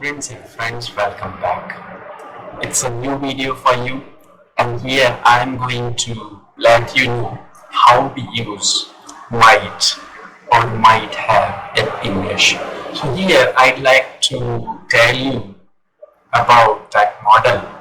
Students and friends, welcome back. It's a new video for you, and here I am going to let you know how to use might or might have in English. So here I'd like to tell you about that model.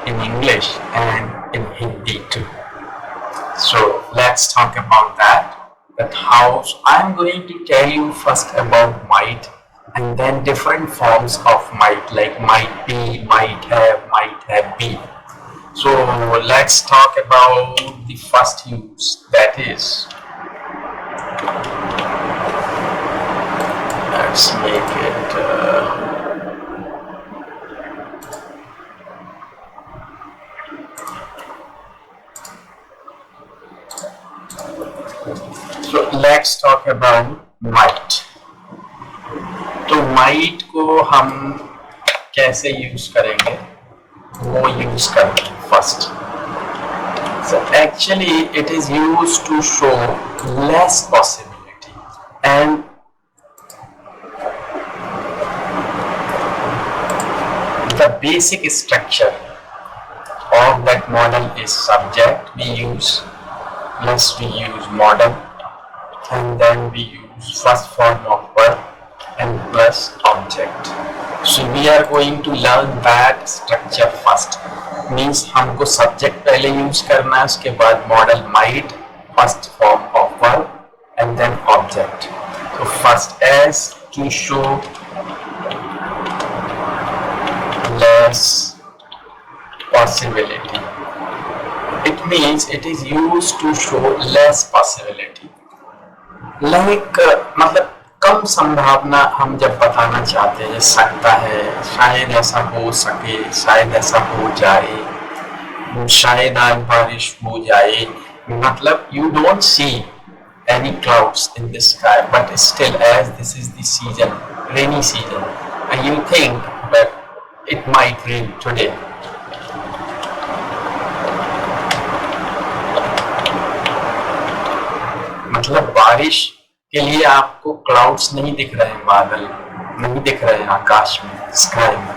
In English and in Hindi too. So let's talk about that how I'm going to tell you first about might and then different forms of might like might be, might have been. So let's talk about the first use, that is, let's make it So let's talk about might. तो might को हम कैसे use करेंगे वो use करेंगे first. So actually it is used to show less possibility, and the basic structure of that model is subject, we use, plus we use model, and then we use first form of verb and plus object. So we are going to learn that structure first. Means हमको subject पहले use करना है, उसके बाद model might, first form of verb and then object. So first as to show less possibility. It means it is used to show less possibility. Like मतलब कम संभावना हम जब बताना चाहते हैं, सकता है, शायद ऐसा हो सके, शायद ऐसा हो जाए, शायद आज बारिश हो जाए, मतलब you don't see any clouds in the sky, but still as this is the season, rainy season, and you think that it might rain today. मतलब बारिश के लिए आपको क्लाउड्स नहीं दिख रहे हैं, बादल नहीं दिख रहे हैं आकाश में, स्काई में,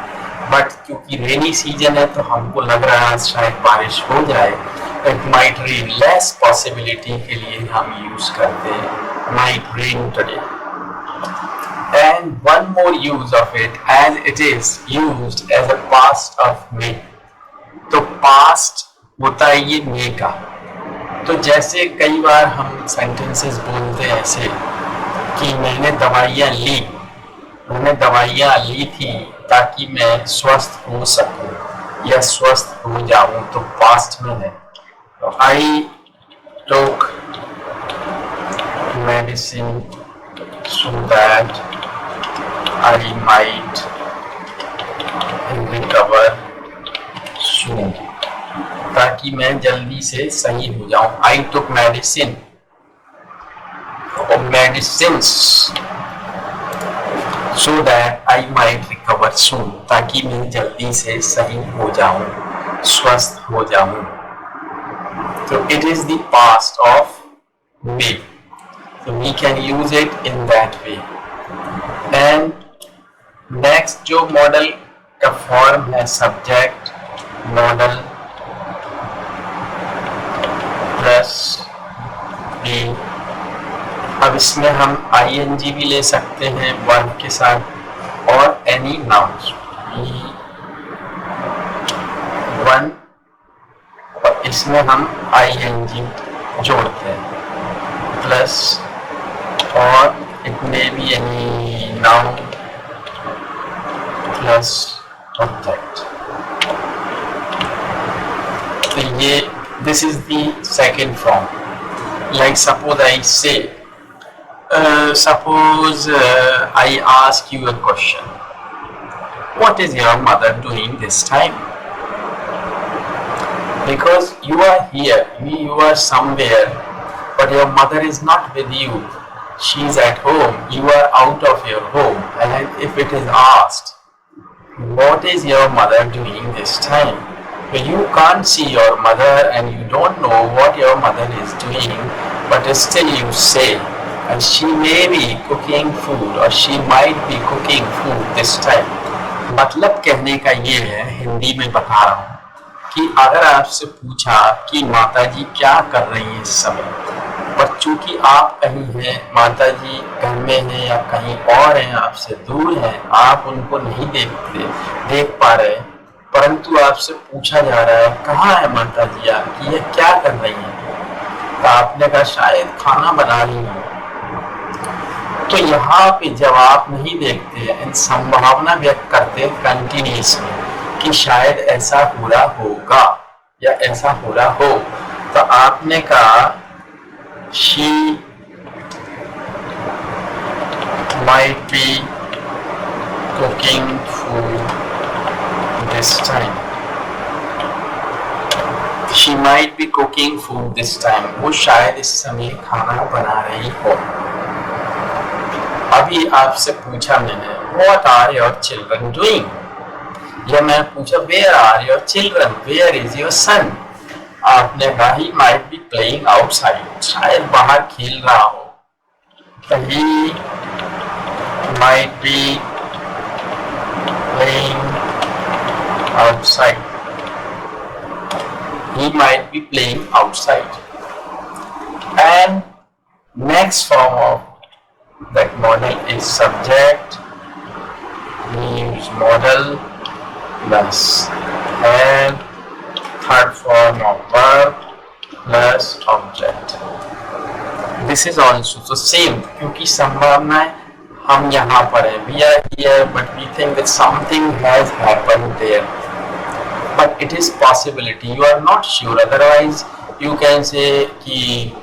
बट क्योंकि रेनी सीजन है तो हमको लग रहा है शायद बारिश हो जाए. It might rain, less possibility के लिए हम यूज करते हैं might rain today. And one more use of it as it is used as a past of may. तो पास्ट होता है ये मे का. तो जैसे कई बार हम सेंटेंसेस बोलते हैं ऐसे कि मैंने दवाइयाँ ली थी ताकि मैं स्वस्थ हो सकूं या स्वस्थ हो जाऊं, तो पास्ट में है. तो I took medicine so that I might recover soon, ताकि मैं जल्दी से सही हो जाऊं. आई टुक मेडिसिन और medicines so that I might recover soon, ताकि मैं जल्दी से सही हो जाऊं, स्वस्थ हो जाऊं. तो it is the past of may, so we can use it in that way. And next जो मॉडल का फॉर्म है सब्जेक्ट, मॉडल प्लस बी. अब इसमें हम ing भी ले सकते हैं वर्ब के साथ और एनी नाउन वन, और इसमें हम ing जोड़ते हैं प्लस, और इट में भी एनी नाउन प्लस ऑब्जेक्ट. तो ये this is the second form. Like suppose I say, I ask you a question. What is your mother doing this time? Because you are here, you are somewhere, but your mother is not with you. She is at home, you are out of your home. And if it is asked, what is your mother doing this time? You can't see your mother and you don't know what your mother is doing, but still you say, and she may be cooking food or she might be cooking food this time. मतलब कहने का ये है, हिंदी में बता रहा हूँ कि अगर आपसे पूछा कि माताजी क्या कर रही हैं इस समय, पर चूंकि आप कहीं हैं, माताजी घर में हैं या कहीं और हैं, आपसे दूर हैं, आप उनको नहीं देख पा रहे, परंतु आपसे पूछा जा रहा है कहाँ है माताजी आपकी, ये क्या कर रही हैं, तो आपने कहा शायद खाना बना रही हैं। तो यहाँ पे जब आप नहीं देखते हैं, संभावना व्यक्त करते कंटिन्यूस में कि शायद ऐसा हो रहा होगा या ऐसा हो रहा हो, तो आपने कहा she might be cooking food this time. She might be cooking food this time. वो शायद इस समय खाना बना रही हो। अभी आपसे पूछा मैंने What are your children doing? या मैं पूछा Where are your children? Where is your son? आपने कहा He might be playing outside. शायद बाहर खेल रहा हो। तो He might be playing outside. He might be playing outside. And next form of that model is subject. We use model plus and third form of verb plus object. This is also the same क्योंकि संभावनाएं हम यहाँ पर है, we are here but we think that something has happened there, but it is possibility, you are not sure, otherwise you can say कि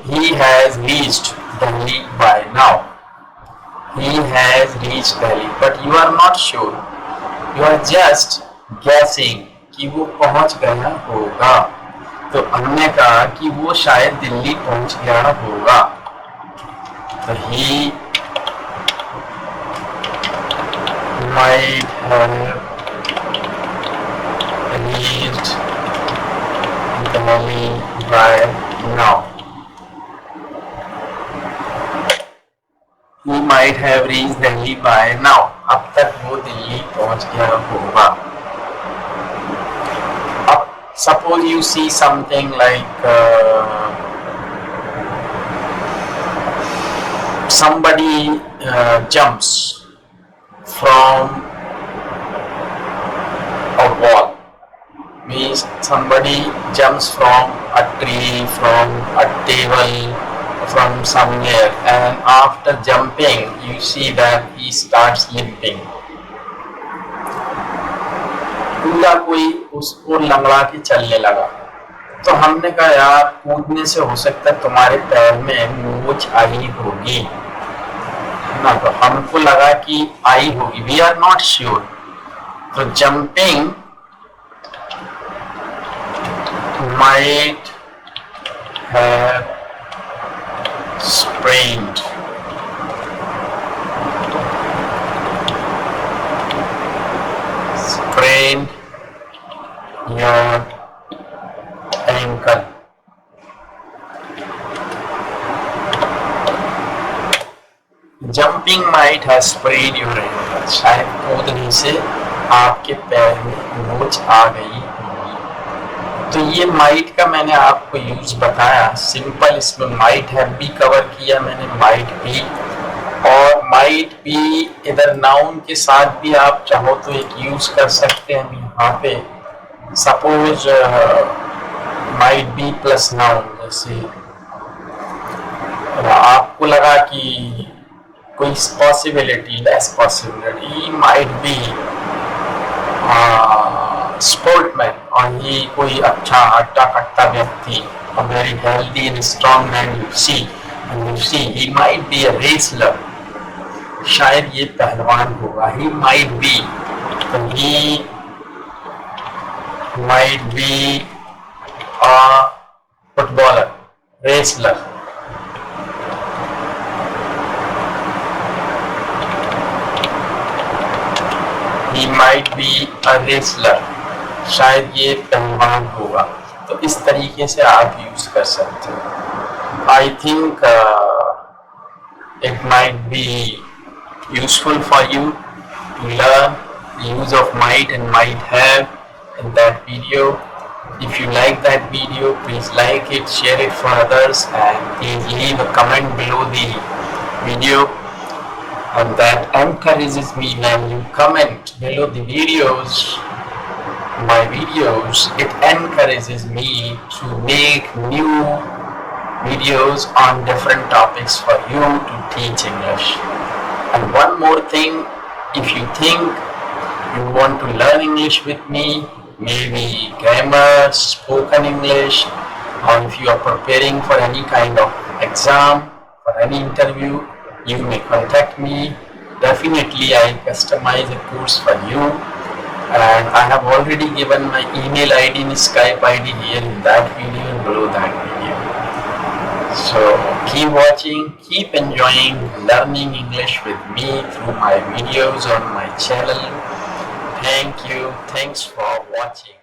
he has reached Delhi by now, he has reached Delhi, but you are not sure, you are just guessing कि वो पहुंच गया होगा। तो हमने कहा कि वो शायद दिल्ली पहुंच गया होगा, तो he might have reached Delhi by now. He might have reached Delhi by now. अब तक वो दिल्ली पहुंच गया होगा। अब suppose you see something like somebody jumps from a wall, means somebody jumps from a tree, from a table, from somewhere, and after jumping you see that he starts limping. पूरा कोई उसको लंगड़ा के चलने लगा, तो हमने कहा यार कूदने से हो सकता है तुम्हारे पैर में मोच आई होगी ना, तो हमको लगा कि आई होगी, वी आर नॉट श्योर। तो jumping might have sprained your ankle. Jumping might have sprained your ankle. शायद कूदने से आपके पैर में मोच आ गई होगी। तो ये माइट का मैंने आपको यूज बताया सिंपल, इसमें माइट हैव भी कवर किया मैंने, माइट भी, और माइट भी इधर नाउन के साथ भी आप चाहो तो एक यूज कर सकते हैं यहाँ पे। Suppose might be plus noun, जैसे आपको लगा कि कोई possibility, less possibility, might be sportsman, और ये कोई अच्छा हट्टा कट्टा व्यक्ति, a very healthy and strong man you see he might be a wrestler, शायद ये पहलवान होगा, he might be, तो he might be a footballer, wrestler. he might be a wrestler, शायद ये पहलवान होगा। तो इस तरीके से आप यूज कर सकते हो। I think it might be useful for you to learn the use of might and might have in that video. If you like that video, please like it, share it for others, and please leave a comment below the video. And that encourages me when you comment below the videos, my videos, it encourages me to make new videos on different topics for you to teach English. And one more thing, if you think you want to learn English with me, maybe grammar, spoken English, or if you are preparing for any kind of exam, for any interview, you may contact me. Definitely I customize a course for you, and I have already given my email ID and Skype ID here in that video and below that video. So keep watching, keep enjoying learning English with me through my videos on my channel. Thank you. Thanks for watching.